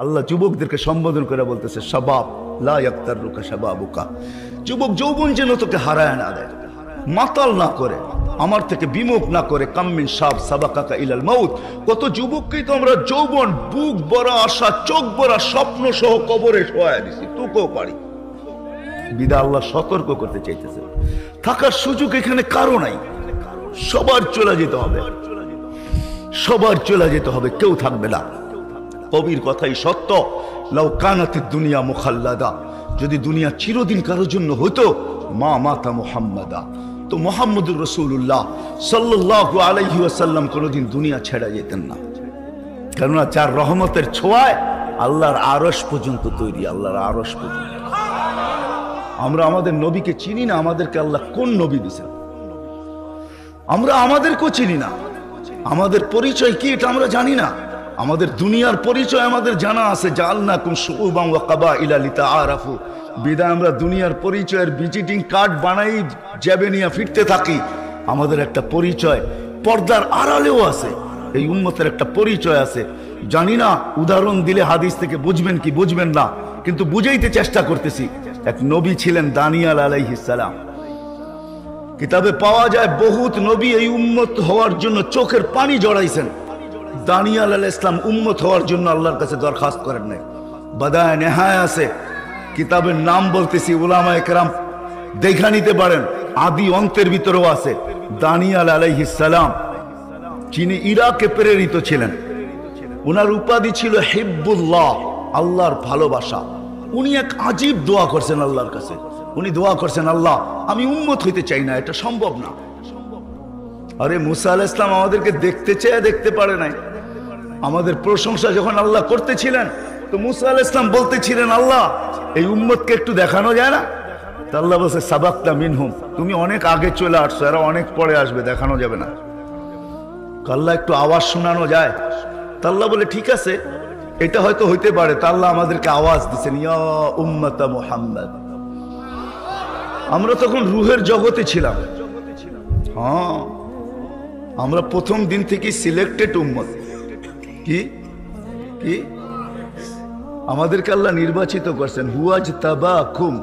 আল্লাহ যুবকদেরকে সম্বোধন করে বলতেছে শাবাব লা ইয়াক্তারুকা শাবাবুকা, যুবক যৌবন যেন তোকে হারায় না দেয়, মাতাল না করে, আমার থেকে বিমুখ না করে। কাম্মিন শাব সাবাকাকা ইলাল মাউত, কত যুবককেই তো আমরা যৌবন বুক ভরা আশা চোখ ভরা স্বপ্ন সহ কবরে শোয়া দিছি, তোকেও পারি। বিদা আল্লাহ সতর্ক করতে চাইতেছে, থাকার সুযোগ এখানে কারো নাই, সবার চলে যেতে হবে, সবার চলে যেতে হবে, কেউ থাকবে না। কবির কথাই সত্য, লাউ কানাতিদ দুনিয়া মুখাল্লাদা, যদি দুনিয়া চিরদিন কারোর জন্য হতো, মা মাতা মুহাম্মাদা, তো মুহাম্মদুর রাসূলুল্লাহ সাল্লাল্লাহু আলাইহি ওয়াসাল্লাম কোনোদিন দুনিয়া ছেড়ে যেতেন না। কেননা যার রহমতের ছোঁয়ায় আল্লাহর আরশ পর্যন্ত তৈরি, আল্লাহর আরশ পর্যন্ত। আমরা আমাদের নবীকে চিনি না, আমাদেরকে আল্লাহ কোন নবী দিয়েছেন আমরা আমাদেরকেও চিনি না, আমাদের পরিচয় কি এটা আমরা জানি না। আমাদের দুনিয়ার পরিচয় আমাদের জানা আছে, জাআলনাকুম শুউবান ওয়া কাবাইলা লিতাআরাফু, বিদায় আমরা দুনিয়ার পরিচয়ের ভিজিটিং কার্ড বানাই জ্যাবে নিয়ে ফিরতে থাকি। আমাদের একটা পরিচয় পর্দার আড়ালেও আছে, এই উম্মতের একটা পরিচয় আছে। জানি না উদাহরণ দিলে হাদিস থেকে বুঝবেন কি বুঝবেন না, কিন্তু বুঝাইতে চেষ্টা করতেছি। এক নবী ছিলেন দানিয়াল আলাইহিস সালাম, কিতাবে পাওয়া যায় বহুত নবী এই উম্মত হওয়ার জন্য চোখের পানি জড়াইছেন। দানিয়াল আলাইহিস সালাম উম্মত হওয়ার জন্য আল্লাহর কাছে দরখাস্ত করেন নাই। বাদায়ে নেহায়া আছে, কিতাবের নাম বলতেছি, উলামায়ে কেরাম দেখা নিতে পারেন, আদি অন্তের ভিতরেও আছে। দানিয়াল আলাইহিস সালাম যিনি ইরাকে প্রেরিত ছিলেন, ওনার উপাধি ছিল হিব্বুল্লাহ, আল্লাহর ভালোবাসা। উনি এক আজীব দোয়া করছেন আল্লাহর কাছে। উনি দোয়া করছেন, আল্লাহ আমি উম্মত হইতে চাই না, এটা সম্ভব না। আরে মুসা আলাইহিস সালাম আমাদেরকে দেখতে চেয়ে দেখতে পারে নাই। আমাদের প্রশংসা যখন আল্লাহ করতেছিলেন, তো মুসা আলাইহিস সালাম বলতেছিলেন, আল্লাহ এই উম্মতকে একটু দেখানো যায় না? তা আল্লাহ বলছে, সাবাকতা মিনহুম, তুমি অনেক আগে চলে আসছো, এরা অনেক পরে আসবে, দেখানো যাবে না। আল্লাহ একটু আওয়াজ শোনানো যায়? তা আল্লাহ বলে, ঠিক আছে, এটা হয়তো হইতে পারে। তা আল্লাহ আমাদেরকে আওয়াজ দিচ্ছেন, ইয়া উম্মতা মুহাম্মদ। আমরা তখন রুহের জগতে ছিলাম। হ্যাঁ, আমরা প্রথম দিন থেকে সিলেক্টেড উম্মত। কি কি আমাদেরকে আল্লাহ নির্বাচিত করছেন, হুয়াজ তাবাকুম।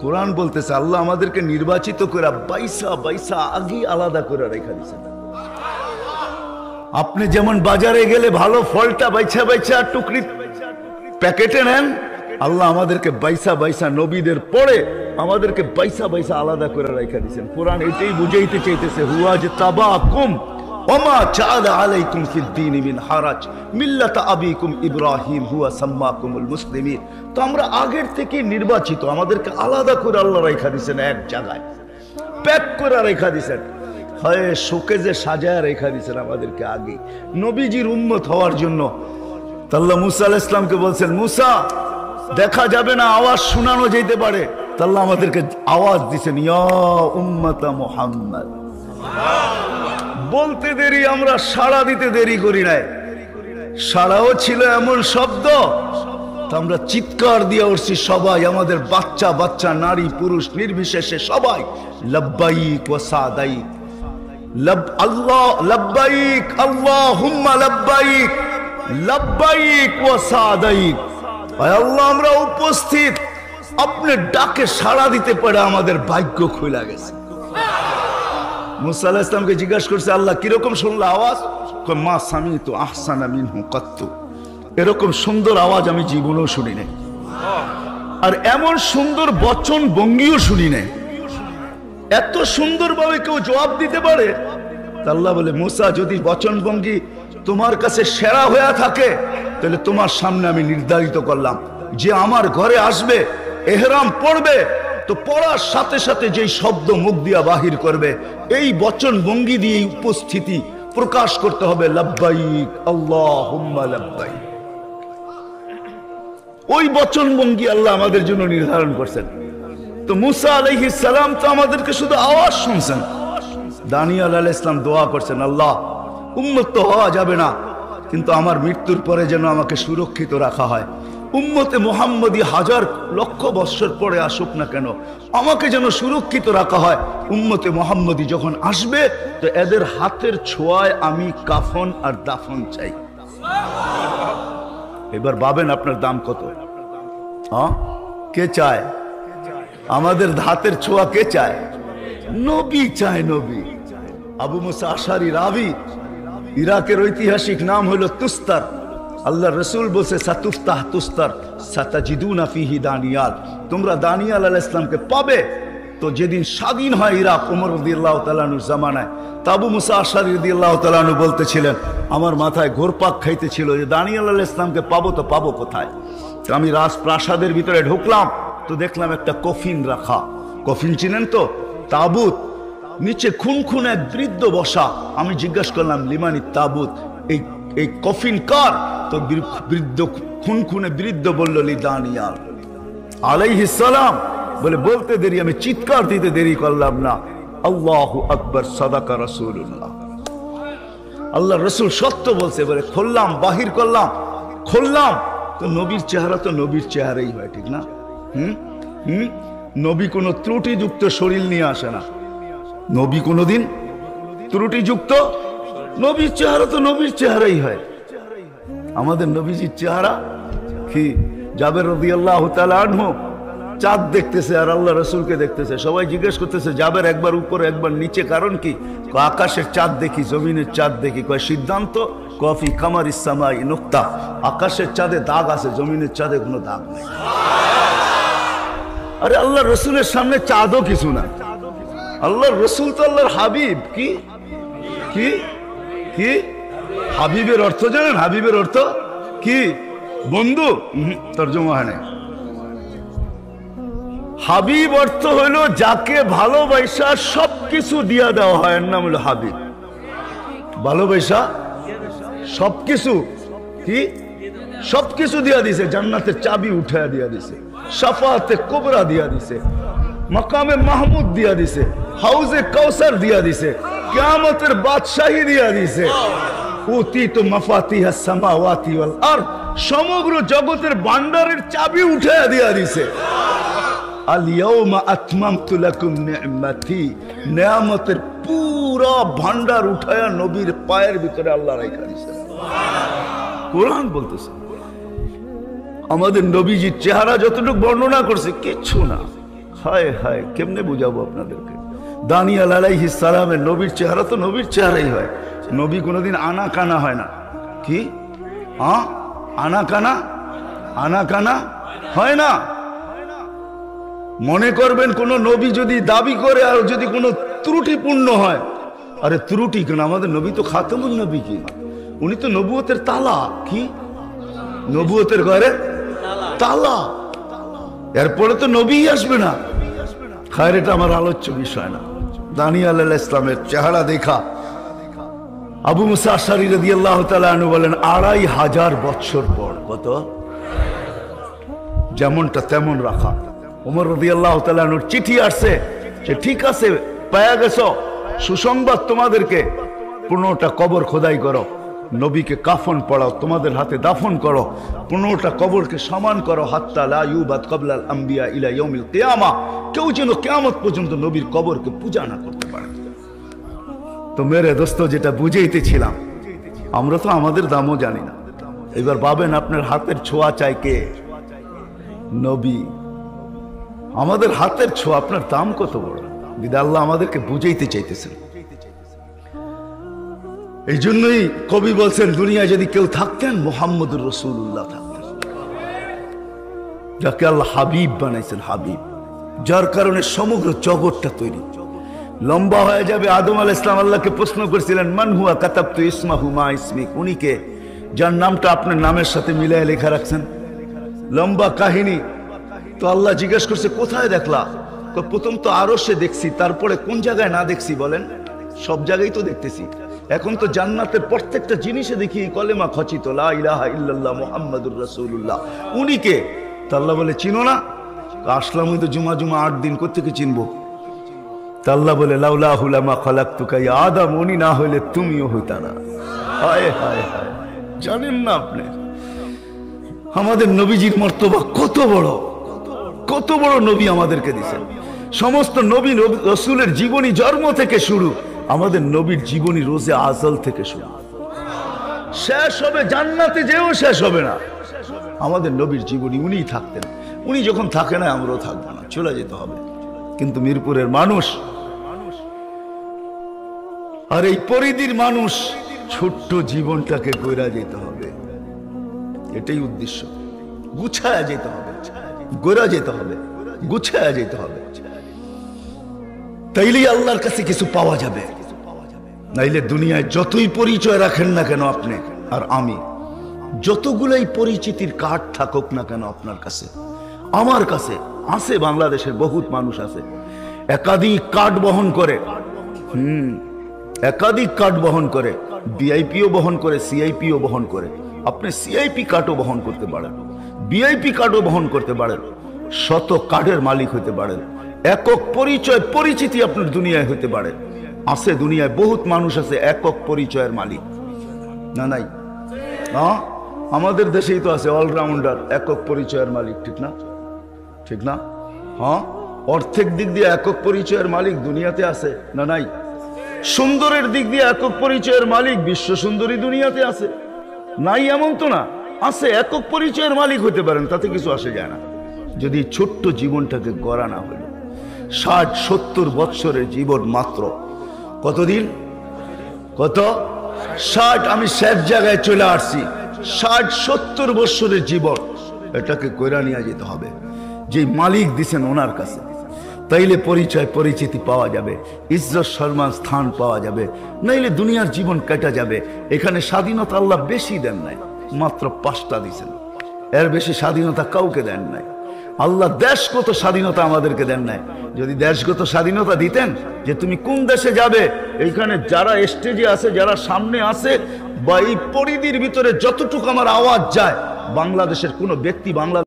কোরআন বলতেছে আল্লাহ আমাদেরকে নির্বাচিত করে বাইসা বাইসা আগে আলাদা করে রেখা দিয়েছেন। আপনি যেমন বাজারে গেলে ভালো ফলটা বাইছা বাইছা টুকরি প্যাকেটে নেন, আল্লাহ আমাদেরকে বাইসা বাইসা নবীদের পরে আমাদেরকে বাইসা বাইসা আলাদা করে রেখা দিয়েছেন। কোরআন এটাই বুঝাইতে চাইতেছে, হুয়াজ তাবাকুম ওমা জাআলা আলাইকুম ফিদ-দীন মিন হারাজ মিল্লাতা আবিকুম ইব্রাহিম হুয়া সাম্মাকুমুল মুসলিমিন। তো আমরা আগের থেকে নির্বাচিত, আমাদেরকে আলাদা করে আল্লাহ রেখা দিয়েছেন, এক জায়গায় প্যাক করে রেখা দিয়েছেন। হয় শোকেজে সাজায় রেখা দিয়েছেন আমাদেরকে আগে নবীজির উম্মত হওয়ার জন্য। আল্লাহ মুসা আলাইহিস সালামকে বলছেন, মুসা দেখা যাবে না, আওয়াজ শোনানো যেতে পারে। আল্লাহ আমাদেরকে আওয়াজ দিয়েছেন, ইয়া উম্মতা মুহাম্মদ। বলতে দেরি, আমরা সাড়া দিতে দেরি করি নাই। সাড়াও ছিল এমন শব্দ, আমরা চিৎকার দিয়ে উঠছি সবাই, আমাদের বাচ্চা বাচ্চা নারী পুরুষ নির্বিশেষে সবাই লব্বাইক ওয়া সাদাইক, আল্লাহ লব্বাইক আল্লাহুম্মা লব্বাইক লব্বাইক ওয়া সাদাইক। আল্লাহ আমরা উপস্থিত, আপনি ডাকে সাড়া দিতে পারে আমাদের ভাগ্য খুলে গেছে। মুসা আলাইহিস সালামকে জিজ্ঞাসা করছে, আল্লাহ কিরকম শুনলো আওয়াজ? মা সামিতু আহসানা মিনহু কাত্তু, এরকম সুন্দর আওয়াজ আমি জীবনেও শুনি নাই, আর এমন সুন্দর বচন ভঙ্গিও শুনি নাই। এত সুন্দরভাবে কেউ জবাব দিতে পারে? আল্লাহ বলে, মুসা যদি বচন ভঙ্গি তোমার কাছে সেরা হয়ে থাকে, তাহলে তোমার সামনে আমি নির্ধারিত করলাম, যে আমার ঘরে আসবে এহরাম পড়বে, তো পড়ার সাথে সাথে যেই শব্দ মুখ দিয়া বাহির করবে, এই বচন ভঙ্গি দিয়ে উপস্থিতি প্রকাশ করতে হবে, লব্বাইক আল্লাহুম্মা লব্বাইক। ওই বচন ভঙ্গি আল্লাহ আমাদের জন্য নির্ধারণ করছেন। তো মুসা আলাইহিস সালাম তো আমাদেরকে শুধু আওয়াজ শুনছেন। দানিয়াল আলাইহিস সালাম দোয়া করছেন, আল্লাহ উম্মত তো হওয়া যাবে না, কিন্তু আমার মৃত্যুর পরে যেন আমাকে সুরক্ষিত রাখা হয়। উম্মতে মুহাম্মদী হাজার লক্ষ বৎসর পরে আসুক না কেন, আমাকে যেন সুরক্ষিত রাখা হয়। উম্মতে মুহাম্মদী যখন আসবে, তো এদের হাতের ছোঁয়ায় আমি কাফন আর দাফন চাই। এবার ভাবেন আপনার দাম কত? হ্যাঁ, কে চায় আমাদের হাতের ছোঁয়া? কে চায়? নবী চায়, নবী। আবু মুসা আশারি রাবি, ইরাকের ঐতিহাসিক নাম হলো তুস্তার। আল্লাহ রসুল বলছে সাতুফতাহ তুস্তার সাতাজিদুনা ফিহি দানিয়াল, তোমরা দানিয়াল আলাইহিস সালামকে পাবে। তো যেদিন স্বাধীন হয় ইরাক ওমর রাদিয়াল্লাহু তাআলা আনহুর জামানায়, আবু মুসা আশারি রাদিয়াল্লাহু তাআলা আনহু বলতেছিলেন, আমার মাথায় ঘোরপাক খাইতেছিল যে দানিয়াল আলাইহিস সালামকে পাবো তো পাবো কোথায়। তো আমি রাজপ্রাসাদের ভিতরে ঢুকলাম, তো দেখলাম একটা কফিন রাখা। কফিন চিনেন তো? তাবুত, নিচে খুন এক বৃদ্ধ বসা। আমি জিজ্ঞাসা করলাম লিমানি তাবুত, এই কফিন কার? তো বৃদ্ধ খুনে বৃদ্ধ বলল লি দানিয়াল আলাইহিস সালাম। বলে বলতে দেরি, আমি চিৎকার দিতে দেরি করলাম না, আল্লাহু আকবার, সাদাকা রাসূলুল্লাহ, আল্লাহ রসুল সত্য বলছে। বলে খুললাম, বাহির করলাম, খুললাম, তো নবীর চেহারা তো নবীর চেহারাই হয়, ঠিক না? নবী কোনো ত্রুটিযুক্ত শরীর নিয়ে আসে না। নবী কোনোদিন ত্রুটিযুক্ত, নবীর চেহারা তো নবীর চেহারাই হয়। আমাদের নবীজির চেহারা কি? জাবের রাদিয়াল্লাহু তাআলা আনহু চাঁদ দেখতেছে আর আল্লাহ রসুলকে দেখতেছে। সবাই জিজ্ঞেস করতেছে জাবের একবার উপরে একবার নিচে, কারণ কি? আকাশের চাঁদ দেখি, জমিনের চাঁদ দেখি। কয় সিদ্ধান্ত, কফি কামার ইসলামাই নুক্তা, আকাশের চাঁদে দাগ আছে, জমিনের চাঁদে কোনো দাগ নেই। আরে আল্লাহ রসুলের সামনে চাঁদও কিছু না। আল্লাহ রসুল তো আল্লাহর হাবিব। কি কি কি হাবিবের অর্থ জানেন? হাবিবের অর্থ কি? বন্ধু? তর্জমা হয় না। হাবিব অর্থ হইল যাকে ভালোবাসা সবকিছু দিয়া দেওয়া হয়, এর নাম হলো হাবিব। ভালোবাসা সবকিছু, কি সবকিছু দিয়া দিছে। জান্নাতের চাবি উঠায়া দিয়া দিছে, শাফাআতে কুবরা দিয়া দিছে, মাকামে মাহমুদ দিয়া দিছে, হাউজে কাউসার দিয়া দিছে, কিয়ামতের বাদশাহী দিয়া দিছে। উতিতু মাফাতিহাস সামাওয়াতি ওয়াল আরদ, সমগ্র জগতের ভান্ডারের চাবি উঠায়া দিয়া দিছে। আল ইয়াউমা আতমামতু লাকুম নি'মাতি, নিয়ামতের পুরা ভান্ডার উঠায়া নবীর পায়ের ভিতরে আল্লাহ রাখা দিয়েছে। কোরআন বলতেছে। আমাদের নবীজির চেহারা যতটুকু বর্ণনা করছে কিচ্ছু না। হায় হায়, কেমনে বুঝাবো আপনাদেরকে? দানিয়াল আলাইহিস সালামের নবীর চেহারা তো নবীর চেহারাই হয়। নবী কোনোদিন আনা কানা হয় না। কি আনা কানা? আনা কানা হয় না। মনে করবেন কোন নবী যদি দাবি করে আর যদি কোনো ত্রুটিপূর্ণ হয়, আরে ত্রুটি কেন? আমাদের নবী তো খাতামুন নবী, কি উনি তো নবুয়তের তালা। কি নবুয়তের ঘরে তালা, এরপরে তো নবী আসবে না। খায়ের, এটা আমার আলোচ্য বিষয় না। দানিয়াল আলাইহিস সালামের চেহারা দেখা আবু মুসা আশআরী রাদিয়াল্লাহু তাআলা আনহু বলেন ২৫০০ বছর পর, কত? যেমনটা তেমন রাখা। ওমর রাদিয়াল্লাহু তাআলা আনহুর চিঠি আসছে যে ঠিক আছে, পায়া গেছো, সুসংবাদ তোমাদেরকে, ১৫টা কবর খোদাই করো, নবীকে কাফন পড়াও, তোমাদের হাতে দাফন করো, 15টা কবরকে সমান করো, হাত্তা লা ইউবাদ ক্বাবলাল আম্বিয়া ইলা ইয়াউমিল কিয়ামা, কেউ যেন কিয়ামত পর্যন্ত নবীর কবরকে পূজা না করতে পারে। তো মেরে দোস্ত, যেটা বুঝাইতেছিলাম, আমরা তো আমাদের দামও জানি না। এবার ভাবেন আপনার হাতের ছোঁয়া চাই কে? নবী। আমাদের হাতের ছোঁয়া, আপনার দাম কত বড়, বিদা আল্লাহ আমাদেরকে বুঝাইতে চাইতেছেন। এই জন্যই কবি বলছেন, দুনিয়ায় যদি কেউ থাকতেন মুহাম্মদুর রাসূলুল্লাহ থাকতেন, যাকে আল্লাহ হাবিব বানাইছেন, হাবিব, যার কারণে সমগ্র জগৎটা তৈরি। লম্বা হয়ে যাবে। আদম আলাইহিস সালাম আল্লাহকে প্রশ্ন করেছিলেন, মান হুয়া কাতাবতু ইসমাহু মা ইসমিক, উনি কে যার নামটা আপনার নামের সাথে মিলায় লেখা রাখছেন। লম্বা কাহিনী। তো আল্লাহ জিজ্ঞেস করছে কোথায় দেখলা? প্রথম তো আরশে দেখছি, তারপরে কোন জায়গায় না দেখছি বলেন? সব জায়গায় তো দেখতেছি। এখন তো জান্নাতের প্রত্যেকটা জিনিসে দেখি কলেমা খচিত, লা ইলাহা ইল্লাল্লাহ মুহাম্মাদুর রাসূলুল্লাহ। উনি কে? তো আল্লাহ বলে চিনো না? আসলাম তো জুমা 8 দিন, কোত্থেকে চিনবো? তা আল্লাহ বলে লাউলাহু লামা খালাকতুকা ইয়া আদম, উনি না হইলে তুমিও হইতা না। হায় হায় হায়, জানেন না আপনি আমাদের নবীজির মর্তবা কত বড়, কত বড় নবী আমাদেরকে দিয়েছেন। সমস্ত নবী রাসূলের জীবনী জন্ম থেকে শুরু, আমাদের নবীর জীবনী রোজে আজল থেকে শুরু। শেষ হবে জান্নাতে যেও শেষ হবে না। আমাদের নবীর জীবনী উনিই থাকতেন, উনি যখন থাকে না আমরাও থাকবো না, চলে যেতে হবে। কিন্তু মিরপুরের মানুষ আর এই পরিধির মানুষ ছোট্ট জীবনটাকে গড়া যেতে হবে, এটাই উদ্দেশ্য। গুছায়া যেতে হবে, গড়া যেতে হবে, গুছায়া যেতে হবে, তাইলেই আল্লাহর কাছে কিছু পাওয়া যাবে। নাইলে দুনিয়ায় যতই পরিচয় রাখেন না কেন আপনি আর আমি, যতগুলাই পরিচিতির কার্ড থাকুক না কেন আপনার কাছে, আমার কাছে আছে, বাংলাদেশের বহুত মানুষ আছে একাধিক কার্ড বহন করে, একাধিক কার্ড বহন করে, ভিআইপিও বহন করে, সিআইপিও বহন করে। আপনি সিআইপি কার্ডও বহন করতে পারেন, ভিআইপি কার্ডও বহন করতে পারেন, শত কার্ডের মালিক হতে পারেন, একক পরিচয় পরিচিতি আপনার দুনিয়ায় হতে পারে। আছে দুনিয়ায় বহুত মানুষ আছে একক পরিচয়ের মালিক, না নাই? হ্যাঁ, আমাদের দেশেই তো আছে অলরাউন্ডার একক পরিচয়ের মালিক, ঠিক না? ঠিক না? হ্যাঁ, অর্থের দিক দিয়ে একক পরিচয়ের মালিক দুনিয়াতে আছে, না নাই? সুন্দরের দিক দিয়ে একক পরিচয়ের মালিক বিশ্ব সুন্দরী দুনিয়াতে আছে, নাই এমন তো না, আছে। একক পরিচয়ের মালিক হতে পারেন, তাতে কিছু আসে যায় না, যদি ছোট্ট জীবনটাকে গড়া না হলো। 60-70 বৎসরের জীবন মাত্র। কতদিন? কত? 60। আমি শেষ জায়গায় চলে আসছি। 60-70 বৎসরের জীবন, এটাকে কইরা নিয়ে যেতে হবে যে মালিক দিছেন ওনার কাছে, তাইলে পরিচয় পরিচিতি পাওয়া যাবে, ইজ্জত সম্মান স্থান পাওয়া যাবে। নাইলে দুনিয়ার জীবন কেটে যাবে। এখানে স্বাধীনতা আল্লাহ বেশি দেন নাই, মাত্র 5টা দিছেন, এর বেশি স্বাধীনতা কাউকে দেন নাই। আল্লাহ দেশগত স্বাধীনতা আমাদেরকে দেন নাই। যদি দেশগত স্বাধীনতা দিতেন যে তুমি কোন দেশে যাবে, এইখানে যারা স্টেজে আছে, যারা সামনে আছে, বা এই পরিধির ভিতরে যতটুকু আমার আওয়াজ যায়, বাংলাদেশের কোনো ব্যক্তি বাংলা